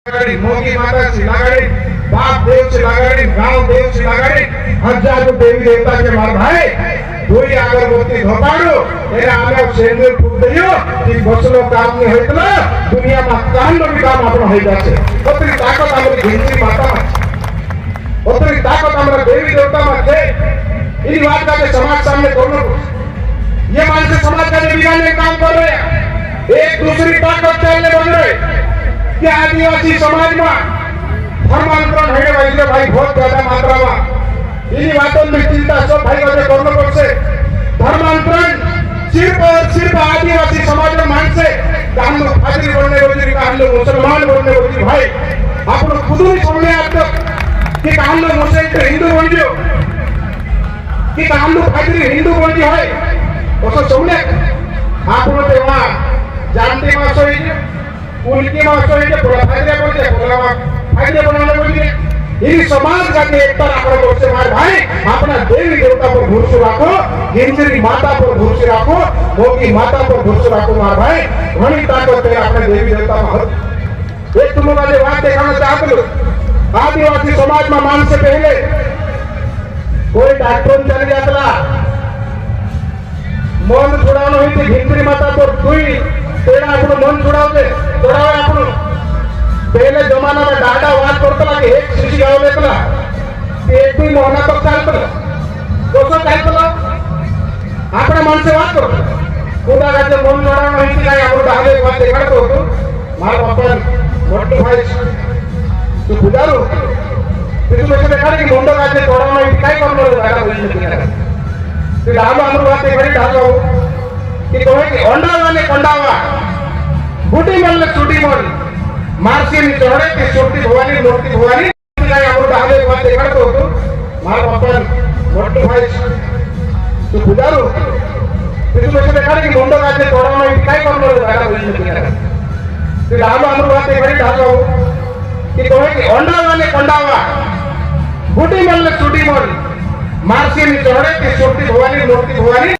मोगी माता से लगाड़ी, बाप देव से लगाड़ी, गांव देव से लगाड़ी, हजारों देवी देवता के मार भाई कोई अगरबत्ती धोपाड़ो एरा आमे सेंदूर फूक दियो कि बसलो काम नहीं होइतला दुनिया में कान भी काम आपन होई जाছে ओतरी ताकत हमर हिंदी माता में ओतरी ताकत हमर देवी देवता में है इन बात का के समाज सामने करनो ये मानस समाज का बिगाड़ने काम कर रहे हैं एक दूसरी ताकत चलने बन रहे कि आदिवासी समाज में धर्मांतरण होने वाले भाई बहुत ज्यादा मात्रा में इन बातों में चिंता सब भाई बजे करना पड़से धर्मांतरण सिर्फ और सिर्फ आदिवासी समाज में मान से हम लोग फादरी बनने वाली हम लोग मुसलमान बनने वाली भाई आप लोग खुद ही सुनने आप तक कि हम लोग मुसलमान हिंदू बन गयो कि हम लोग फादरी हिंदू बन गयो है वो सब सुनने आप लोग तो वहाँ जानते मासो ही उनकी मासो ही पूरा फादरी बोलते हैं पूरा फादरी बनाने बोलते इन समाज का एकता रखो से मार भाई अपना देवी देवता पर भरोसा रखो गिंजरी माता पर भरोसा रखो मोगी माता पर भरोसा रखो मार भाई घणी ताकत है अपने देवी देवता में एक तुम वाले बात दिखाना चाहते हो आदिवासी समाज में मान से पहले कोई डॉक्टर चल जाता मन छुड़ाना हुई थी गिंजरी माता पर कोई तेरा अपन मन छुड़ाओगे छुड़ावे अपन पहले जमाना में डाटा वाद करता लगे एक शिशी गाँव में तला एक भी मोहना तक चालता दोस्तों चालता आपने मन से बात करो खुदा का जब मन जोड़ा नहीं थी क्या आप डाले बात देखा तो मार पापा मोटे भाई तो खुदारो फिर तुम ऐसे देखा कि मुंडा का जब जोड़ा नहीं क्या करना है डाला बोलने के लिए फिर डालो हम बात देखा डालो कि कहे कि अंडा वाले कंडावा बूटी मल ने छुट्टी मल मार्सी नि चढ़े कि छोटी भवानी मूर्ति भवानी काय आपण डाले बात देखा तो मार पापा मोटे भाई तो खुदारो फिर तुम ऐसे देखा कि मुंडा का जब जोड़ा नहीं क्या करना है डाला बोलने के लिए फिर डालो हम बात देखा डालो कि कहे कि अंडा वाले कंडावा बूटी मल ने छुट्टी मल मार्सी नि चढ़े कि छोटी भवानी मूर्ति भवानी